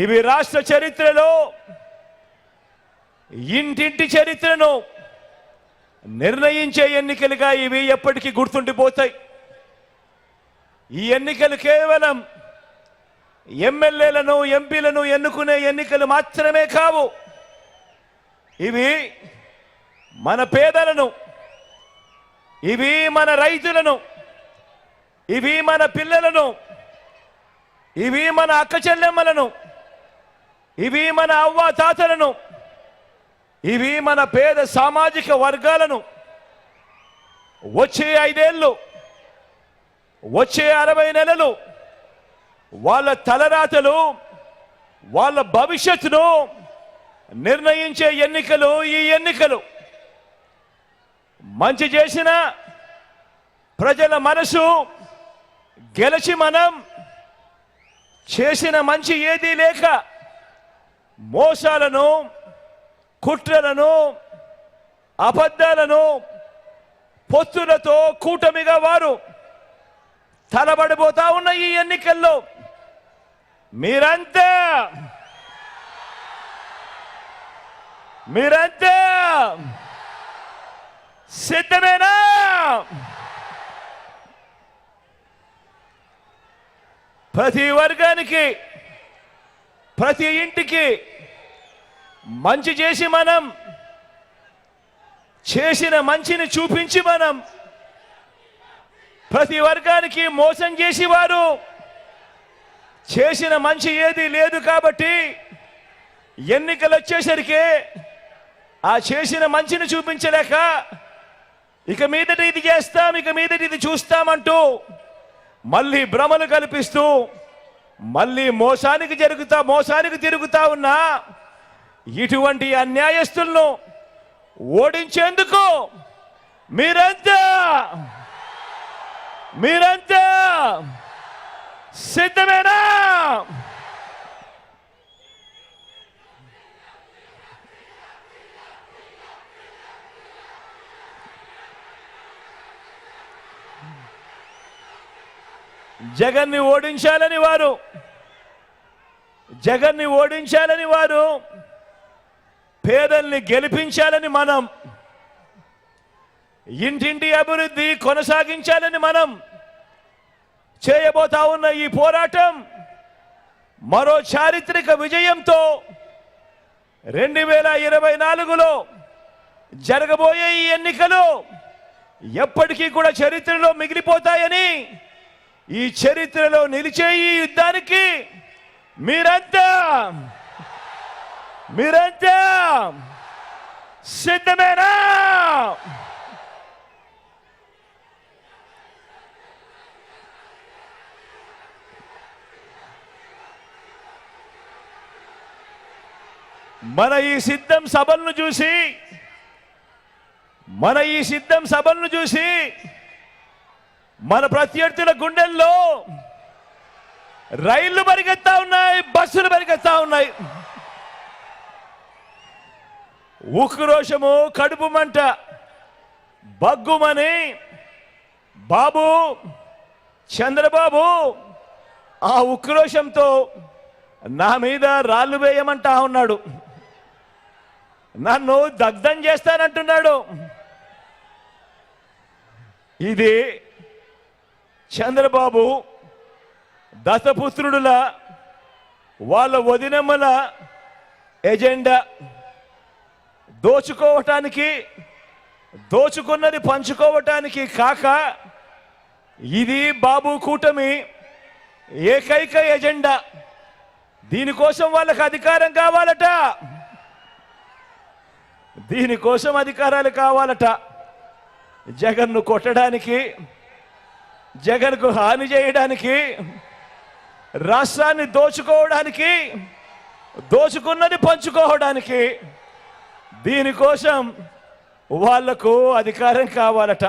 ఇవి రాష్ట్ర చరిత్రలో ఇంటింటి చరిత్రను నిర్ణయించే ఎన్నికలుగా ఇవి ఎప్పటికీ గుర్తుండిపోతాయి. ఈ ఎన్నికలు కేవలం ఎమ్మెల్యేలను ఎంపీలను ఎన్నుకునే ఎన్నికలు మాత్రమే కావు. ఇవి మన పేదలను, ఇవి మన రైతులను, ఇవి మన పిల్లలను, ఇవి మన అక్క చెల్లెమ్మలను, ఇవి మన అవ్వ తాతలను, ఇవి మన పేద సామాజిక వర్గాలను వచ్చే 5 ఏళ్ళు, వచ్చే 60 నెలలు వాళ్ళ తలరాతలు, వాళ్ళ భవిష్యత్తును నిర్ణయించే ఎన్నికలు ఈ ఎన్నికలు. మంచి చేసిన ప్రజల మనసు గెలిచి మనం చేసిన మంచి ఏదీ లేక మోసాలను, కుట్రలను, అబద్ధాలను పొత్తులతో కూటమిగా వారు తలబడిపోతా ఉన్న ఈ ఎన్నికల్లో మీరంతా సిద్ధమేనా? ప్రతి వర్గానికి, ప్రతి ఇంటికి మంచి చేసి మనం చేసిన మంచిని చూపించి మనం ప్రతి వర్గానికి మోసం చేసి వారు చేసిన మంచి ఏది లేదు కాబట్టి ఎన్నికలు వచ్చేసరికి ఆ చేసిన మంచిని చూపించలేక ఇక మీదట ఇది చేస్తాం, ఇక మీదట ఇది చూస్తామంటూ మళ్ళీ భ్రమలు కల్పిస్తూ మళ్ళీ మోసానికి తిరుగుతా ఉన్నా ఇటువంటి అన్యాయస్తులను ఓడించేందుకు మీరంతా సిద్ధమేనా? జగన్ని ఓడించాలని వారు పేదల్ని గెలిపించాలని మనం, ఇంటింటి అభివృద్ధి కొనసాగించాలని మనం చేయబోతా ఉన్న ఈ పోరాటం మరో చారిత్రక విజయంతో 2024లో జరగబోయే ఈ ఎన్నికలు ఎప్పటికీ కూడా చరిత్రలో మిగిలిపోతాయని, ఈ చరిత్రలో నిలిచే ఈ యుద్ధానికి మీరంతా సిద్ధమేనా? మన ఈ సిద్ధం సభలను చూసి మన ప్రత్యర్థుల గుండెల్లో రైళ్లు పరిగెత్తా ఉన్నాయి, బస్సులు పరిగెత్తా ఉన్నాయి. ఉక్రోషము, కడుపు మంట బగ్గుమని చంద్రబాబు ఆ ఉక్రోషంతో నా మీద రాళ్ళు వేయమంటా ఉన్నాడు, నన్ను దగ్ధం చేస్తానంటున్నాడు. ఇది చంద్రబాబు దత్తపుత్రుడుల వాళ్ళ వదినమ్మల ఎజెండా. దోచుకున్నది పంచుకోవటానికి కాక ఇది బాబు కూటమి ఏకైక ఎజెండా. దీనికోసం వాళ్ళకి అధికారం కావాలట, దీనికోసం అధికారాలు కావాలట. జగన్ను కొట్టడానికి, జగన్కు హాని చేయడానికి, రాష్ట్రాన్ని దోచుకోవడానికి, దోచుకున్నది పంచుకోవడానికి, దీనికోసం వాళ్లకు అధికారం కావాలట.